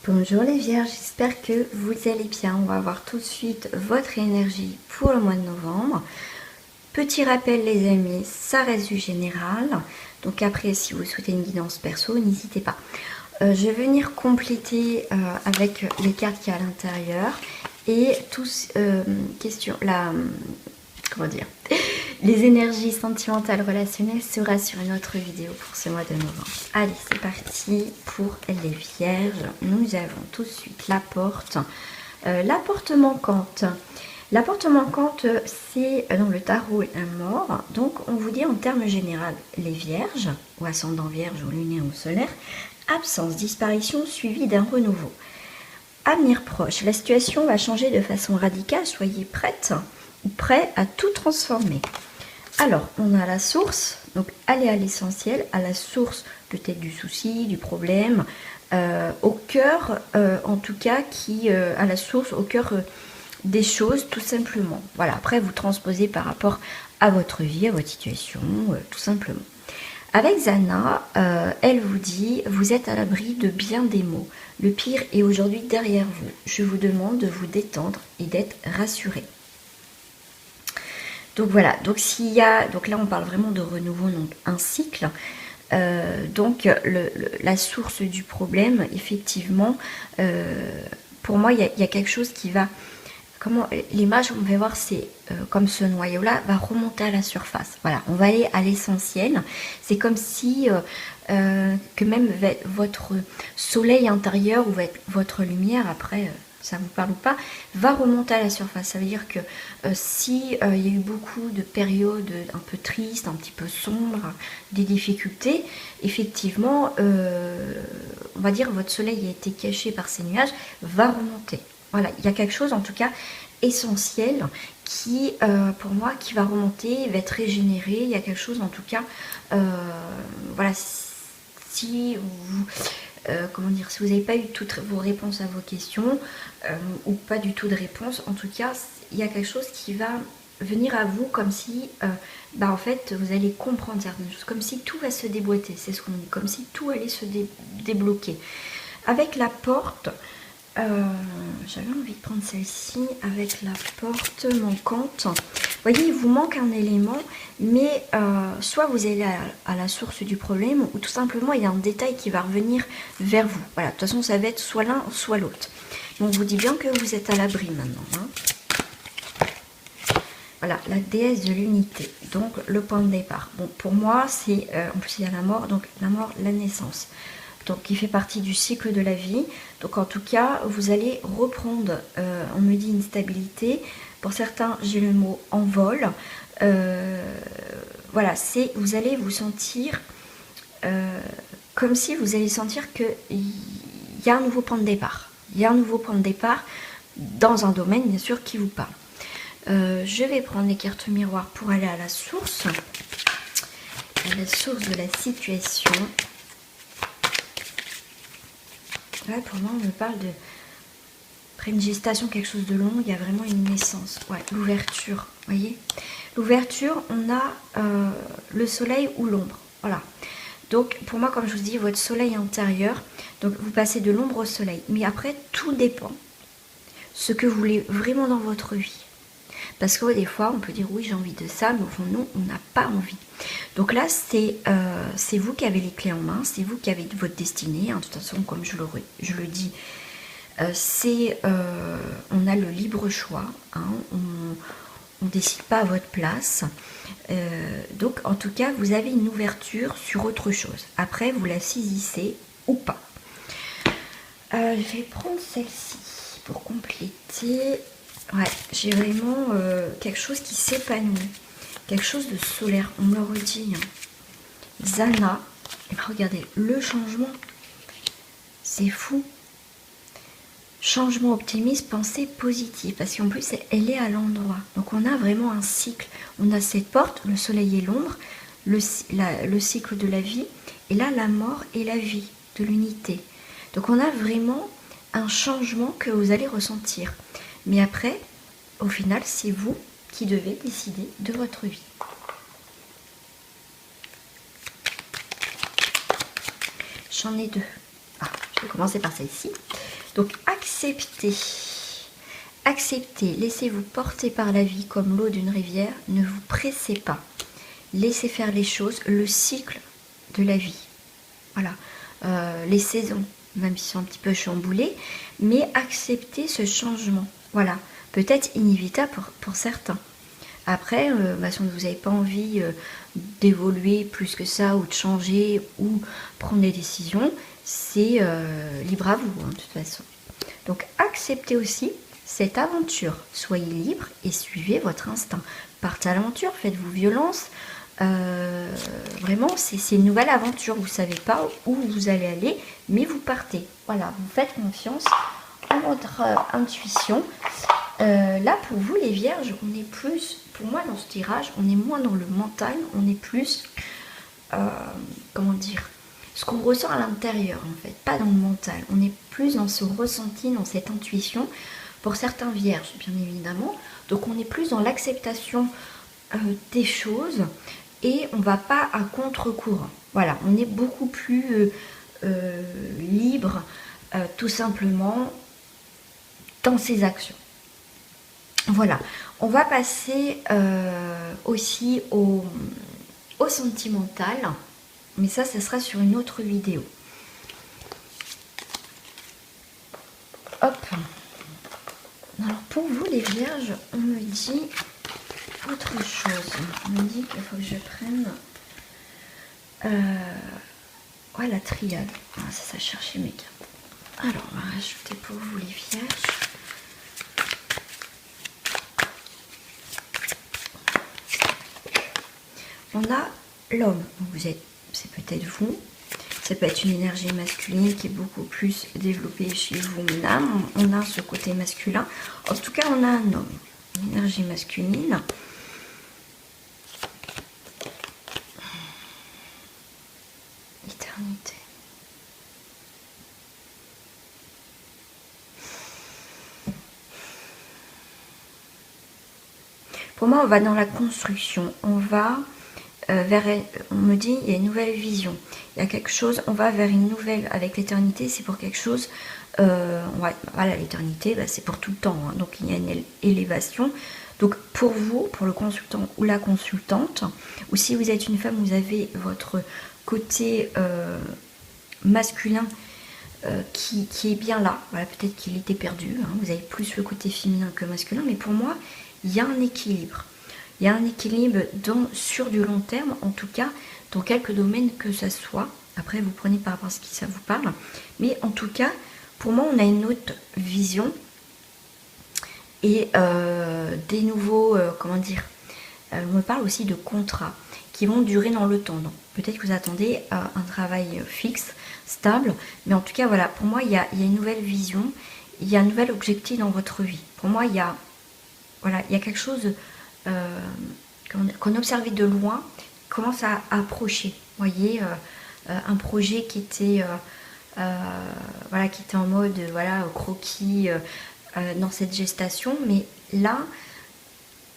Bonjour les vierges, j'espère que vous allez bien. On va voir tout de suite votre énergie pour le mois de novembre. Petit rappel les amis, ça reste du général. Donc après, si vous souhaitez une guidance perso, n'hésitez pas. Je vais venir compléter avec les cartes qu'il y a à l'intérieur. Et tous, comment dire, les énergies sentimentales relationnelles sera sur une autre vidéo pour ce mois de novembre. Allez, c'est parti pour les vierges. Nous avons tout de suite la porte. La porte manquante. La porte manquante, c'est dans le tarot un mort. Donc, on vous dit en termes généraux, les vierges, ou ascendant vierge, ou lunaire, ou solaire, absence, disparition suivie d'un renouveau. Avenir proche, la situation va changer de façon radicale, soyez prête ou prêt à tout transformer. Alors, on a la source, donc aller à l'essentiel, à la source peut-être du souci, du problème, au cœur, en tout cas, à la source, au cœur des choses, tout simplement. Voilà, après, vous transposez par rapport à votre vie, à votre situation, tout simplement. Avec Zana, elle vous dit, vous êtes à l'abri de bien des maux. Le pire est aujourd'hui derrière vous. Je vous demande de vous détendre et d'être rassuré. Donc voilà, donc là on parle vraiment de renouveau, donc un cycle. La source du problème, effectivement, pour moi il y a quelque chose qui va, l'image on va voir, c'est comme ce noyau là va remonter à la surface. Voilà, on va aller à l'essentiel. C'est comme si que même votre soleil intérieur ou votre lumière, après ça vous parle ou pas, va remonter à la surface. Ça veut dire que si il y a eu beaucoup de périodes un peu tristes, un petit peu sombres, des difficultés, effectivement, on va dire votre soleil a été caché par ces nuages, va remonter. Voilà, il y a quelque chose en tout cas essentiel qui, pour moi, qui va remonter, va être régénéré. Il y a quelque chose en tout cas, voilà, si vous... comment dire, si vous n'avez pas eu toutes vos réponses à vos questions ou pas du tout de réponse, en tout cas il y a quelque chose qui va venir à vous comme si en fait vous allez comprendre certaines choses, comme si tout va se déboîter, c'est ce qu'on dit, comme si tout allait se débloquer. Avec la porte, j'avais envie de prendre celle-ci avec la porte manquante. Vous voyez, il vous manque un élément, mais soit vous allez à la source du problème, ou tout simplement il y a un détail qui va revenir vers vous. Voilà, de toute façon ça va être soit l'un, soit l'autre. Donc je vous dis bien que vous êtes à l'abri maintenant. Hein. Voilà, la déesse de l'unité, donc le point de départ. Bon, pour moi, c'est, en plus il y a la mort, donc la mort, la naissance. Donc qui fait partie du cycle de la vie. Donc en tout cas, vous allez reprendre, on me dit une stabilité. Pour certains, j'ai le mot envol. Voilà, vous allez vous sentir comme si vous allez sentir qu'il y a un nouveau point de départ. Il y a un nouveau point de départ dans un domaine, bien sûr, qui vous parle. Je vais prendre les cartes miroirs pour aller à la source de la situation. Là, pour moi, on me parle de après une gestation, quelque chose de long, il y a vraiment une naissance. Ouais, l'ouverture, vous voyez. L'ouverture, on a le soleil ou l'ombre. Voilà. Donc, pour moi, comme je vous dis, votre soleil intérieur, donc vous passez de l'ombre au soleil. Mais après, tout dépend ce que vous voulez vraiment dans votre vie. Parce que des fois, on peut dire oui, j'ai envie de ça, mais au fond, non, on n'a pas envie. Donc là, c'est vous qui avez les clés en main, c'est vous qui avez votre destinée. Hein. De toute façon, comme je le dis, on a le libre choix. Hein. On ne décide pas à votre place. Donc, en tout cas, vous avez une ouverture sur autre chose. Après, vous la saisissez ou pas. Je vais prendre celle-ci pour compléter. Ouais, j'ai vraiment quelque chose qui s'épanouit, quelque chose de solaire, on me le redit. Hein. Zana, et bien regardez, le changement, c'est fou. Changement optimiste, pensée positive, parce qu'en plus elle est à l'endroit. Donc on a vraiment un cycle, on a cette porte, le soleil et l'ombre, le cycle de la vie, et là la mort et la vie, de l'unité. Donc on a vraiment un changement que vous allez ressentir. Mais après, au final, c'est vous qui devez décider de votre vie. J'en ai deux. Je vais commencer par celle-ci. Donc acceptez, acceptez, laissez-vous porter par la vie comme l'eau d'une rivière, ne vous pressez pas, laissez faire les choses, le cycle de la vie, voilà, les saisons, même si sont un petit peu chamboulées, mais acceptez ce changement, voilà, peut-être inévitable pour certains. Après, si vous n'avez pas envie d'évoluer plus que ça, ou de changer, ou prendre des décisions, c'est libre à vous, hein, de toute façon. Donc acceptez aussi cette aventure, soyez libre et suivez votre instinct. Partez à l'aventure, faites-vous violence. Vraiment, c'est une nouvelle aventure. Vous ne savez pas où vous allez aller, mais vous partez. Voilà, vous faites confiance en votre intuition. Là, pour vous, les vierges, on est plus, pour moi, dans ce tirage, on est moins dans le mental, on est plus, comment dire, ce qu'on ressent à l'intérieur, en fait, pas dans le mental. On est plus dans ce ressenti, dans cette intuition, pour certains vierges, bien évidemment. Donc, on est plus dans l'acceptation des choses et on va pas à contre-courant. Voilà, on est beaucoup plus libre, tout simplement, dans ses actions. Voilà, on va passer aussi au sentimental, mais ça sera sur une autre vidéo. Hop. Alors pour vous les vierges, on me dit autre chose. On me dit qu'il faut que je prenne la triade. Ah, c'est ça, chercher mes cartes. Alors on va rajouter pour vous les vierges. On a l'homme, c'est peut-être vous, ça peut être une énergie masculine qui est beaucoup plus développée chez vous. Là, on a ce côté masculin, en tout cas on a un homme, une énergie masculine. Éternité. Pour moi, on va dans la construction, on va on me dit, il y a une nouvelle vision, il y a quelque chose, on va vers une nouvelle, avec l'éternité, c'est pour quelque chose, voilà, l'éternité, c'est pour tout le temps, hein, donc il y a une élévation. Donc pour vous, pour le consultant ou la consultante, ou si vous êtes une femme, vous avez votre côté masculin qui est bien là, voilà, peut-être qu'il était perdu, hein, vous avez plus le côté féminin que masculin, mais pour moi, il y a un équilibre. Il y a un équilibre sur du long terme, en tout cas, dans quelques domaines que ça soit. Après, vous prenez par rapport à ce qui ça vous parle. Mais en tout cas, pour moi, on a une autre vision. Et des nouveaux, comment dire, on me parle aussi de contrats qui vont durer dans le temps. Donc, peut-être que vous attendez un travail fixe, stable. Mais en tout cas, voilà, pour moi, il y a une nouvelle vision. Il y a un nouvel objectif dans votre vie. Pour moi, il y a quelque chose... qu'on observait de loin, commence à approcher. Vous voyez, un projet qui était en mode croquis dans cette gestation, mais là,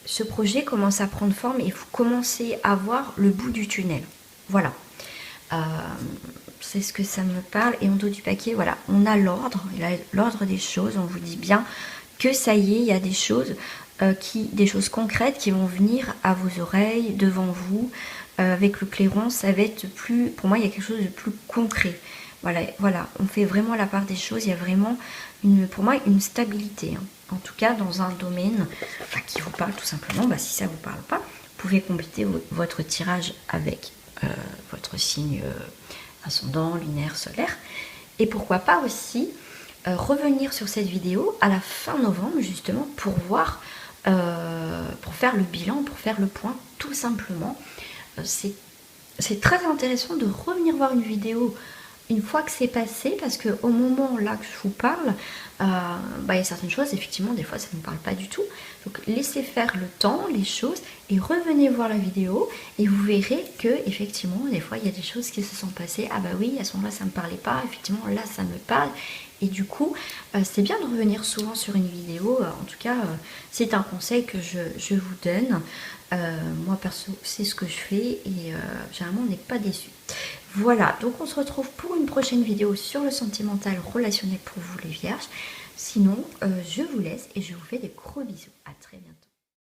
ce projet commence à prendre forme et vous commencez à voir le bout du tunnel. Voilà. C'est ce que ça me parle. Et en dos du paquet, voilà, on a l'ordre des choses. On vous dit bien que ça y est, il y a des choses des choses concrètes qui vont venir à vos oreilles, devant vous, avec le clairon. Ça va être plus, pour moi, il y a quelque chose de plus concret. Voilà, on fait vraiment la part des choses. Il y a vraiment, pour moi, une stabilité. Hein. En tout cas, dans un domaine qui vous parle tout simplement. Si ça ne vous parle pas, vous pouvez compléter votre tirage avec votre signe ascendant, lunaire, solaire. Et pourquoi pas aussi revenir sur cette vidéo à la fin novembre, justement, pour voir... pour faire le bilan, pour faire le point, tout simplement. C'est très intéressant de revenir voir une vidéo une fois que c'est passé, parce que au moment là que je vous parle, il y a certaines choses, effectivement, des fois ça ne me parle pas du tout. Donc laissez faire le temps, les choses, et revenez voir la vidéo, et vous verrez que effectivement, des fois il y a des choses qui se sont passées. Ah bah oui, à ce moment-là ça me parlait pas, effectivement là ça me parle. Et du coup, c'est bien de revenir souvent sur une vidéo. En tout cas, c'est un conseil que je vous donne. Moi, perso, c'est ce que je fais. Et généralement, on n'est pas déçu. Voilà, donc on se retrouve pour une prochaine vidéo sur le sentimental relationnel pour vous les vierges. Sinon, je vous laisse et je vous fais des gros bisous. À très bientôt.